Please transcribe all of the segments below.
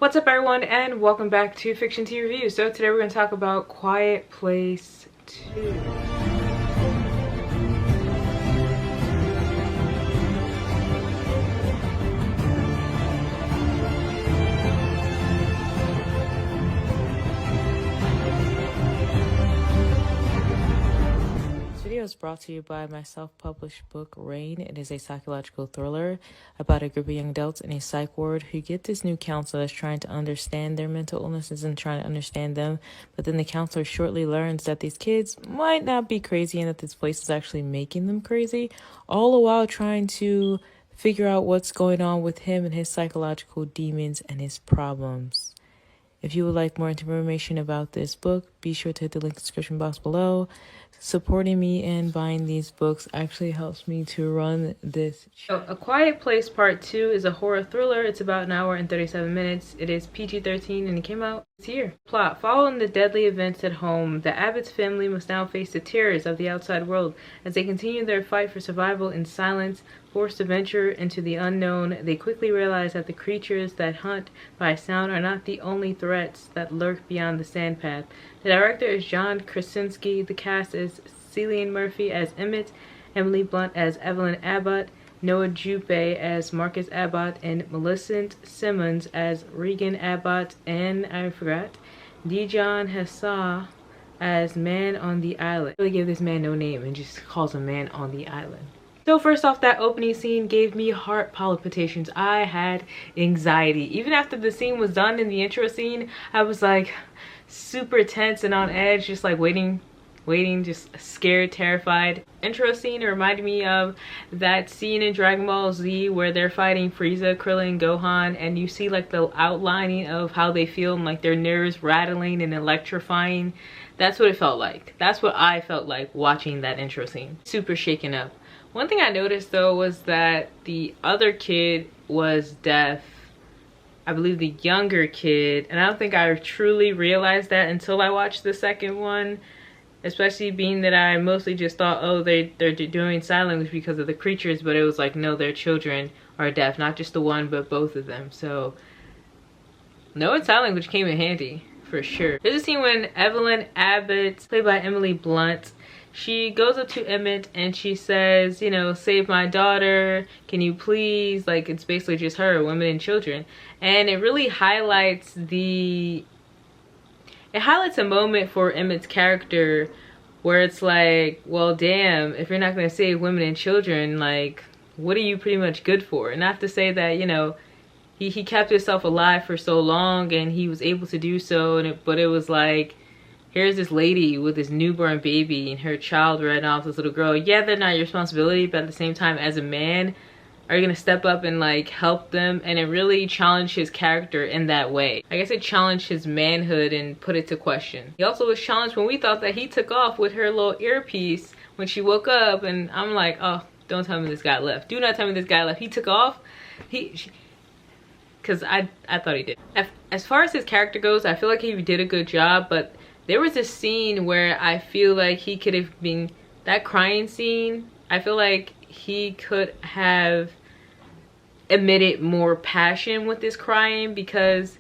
What's up everyone, and welcome back to Fiction Tea Review. So today we're going to talk about Quiet Place 2. This video is brought to you by my self-published book, Rain. It is a psychological thriller about a group of young adults in a psych ward who get this new counselor that's trying to understand their mental illnesses and trying to understand them. But then the counselor shortly learns that these kids might not be crazy and that this place is actually making them crazy, all the while trying to figure out what's going on with him and his psychological demons and his problems. If you would like more information about this book, be sure to hit the link in the description box below. Supporting me and buying these books actually helps me to run this show. A Quiet Place Part 2 is a horror thriller. It's about an hour and 37 minutes. It is PG-13 and it came out this year. Plot: following the deadly events at home, the Abbott's family must now face the terrors of the outside world. As they continue their fight for survival in silence, forced to venture into the unknown, they quickly realize that the creatures that hunt by sound are not the only threats that lurk beyond the sandpath. The director is John Krasinski. The cast is Cillian Murphy as Emmett, Emily Blunt as Evelyn Abbott, Noah Jupe as Marcus Abbott, and Millicent Simmons as Regan Abbott, and Dijon Hassah as Man on the Island. Really give this man no name and just calls him Man on the Island. So first off, that opening scene gave me heart palpitations. I had anxiety. Even after the scene was done in the intro scene, I was like super tense and on edge, just like waiting, just scared, terrified. Intro scene reminded me of that scene in Dragon Ball Z where they're fighting Frieza, Krillin, Gohan, and you see like the outlining of how they feel and like their nerves rattling and electrifying. That's what it felt like. That's what I felt like watching that intro scene. Super shaken up. One thing I noticed though was that the other kid was deaf. I believe the younger kid, and I don't think I truly realized that until I watched the second one, especially being that I mostly just thought, oh, they're doing sign language because of the creatures, but it was like, no, their children are deaf, not just the one, but both of them. So knowing sign language came in handy for sure. There's a scene when Evelyn Abbott, played by Emily Blunt, she goes up to Emmett and she says, you know, save my daughter, can you please? Like, it's basically just her, women and children. And it really highlights a moment for Emmett's character where it's like, well, damn, if you're not going to save women and children, like, what are you pretty much good for? Not to say that, you know, he kept himself alive for so long and he was able to do so, but it was like, here's this lady with this newborn baby and her child right off, this little girl. Yeah, they're not your responsibility, but at the same time, as a man, are you gonna step up and like help them? And it really challenged his character in that way. I guess it challenged his manhood and put it to question. He also was challenged when we thought that he took off with her little earpiece when she woke up, and I'm like, oh, don't tell me this guy left. Do not tell me this guy left. He took off. Because I thought he did. As far as his character goes, I feel like he did a good job, but there was a scene where I feel like he could have been, that crying scene, I feel like he could have emitted more passion with this crying, because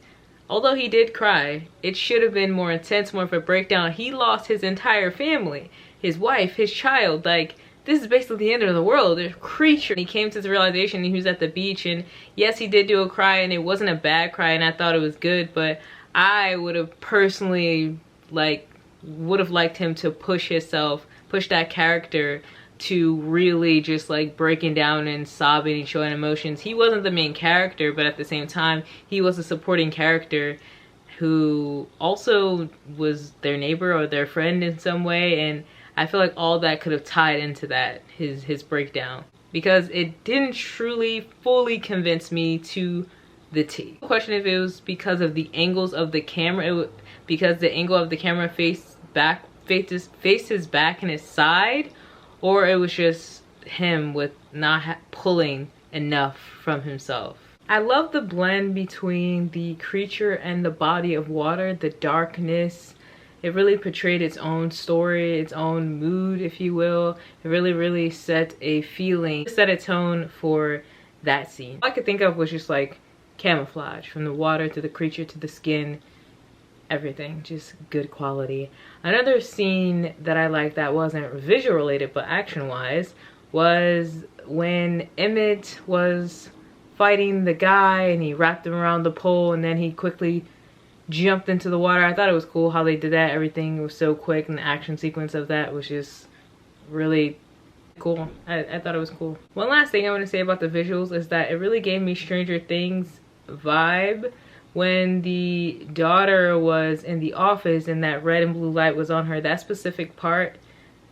although he did cry, it should have been more intense, more of a breakdown. He lost his entire family, his wife, his child. Like, this is basically the end of the world. There's a creature. He came to the realization, he was at the beach, and yes, he did do a cry, and it wasn't a bad cry, and I thought it was good, but I would have personally would have liked him to push that character to really just like breaking down and sobbing and showing emotions. He wasn't the main character, but at the same time, he was a supporting character who also was their neighbor or their friend in some way, and I feel like all that could have tied into that, his breakdown, because it didn't truly fully convince me to the T. The question if it was because of the angles of the camera, because the angle of the camera faced his back and his side, or it was just him with not pulling enough from himself. I love the blend between the creature and the body of water, the darkness. It really portrayed its own story, its own mood, if you will. It really set a feeling, set a tone for that scene. All I could think of was just like camouflage, from the water to the creature to the skin, everything, just good quality. Another scene that I liked that wasn't visual related but action wise was when Emmett was fighting the guy and he wrapped him around the pole and then he quickly jumped into the water. I thought it was cool how they did that. Everything was so quick and the action sequence of that was just really cool. I thought it was cool. One last thing I want to say about the visuals is that it really gave me Stranger Things vibe when the daughter was in the office and that red and blue light was on her. That specific part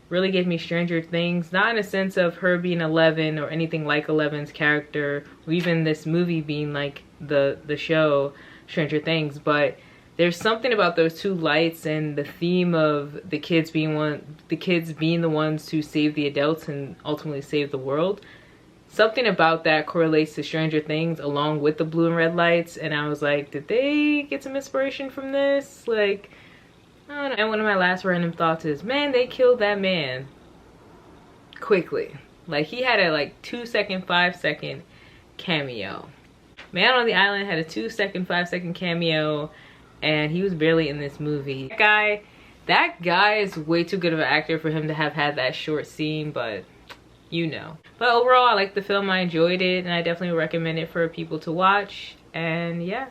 really gave me Stranger Things, not in a sense of her being 11 or anything like 11's character, or even this movie being like the show Stranger Things, but there's something about those two lights and the theme of the kids being the ones who save the adults and ultimately save the world. Something about that correlates to Stranger Things along with the blue and red lights, and I was like, did they get some inspiration from this? Like, I don't know. And one of my last random thoughts is, man, they killed that man quickly. Like, he had a like 2-second, 5-second cameo. Man on the Island had a 2-second, 5-second cameo, and he was barely in this movie. That guy is way too good of an actor for him to have had that short scene, but you know. But overall, I liked the film, I enjoyed it, and I definitely recommend it for people to watch. And yeah.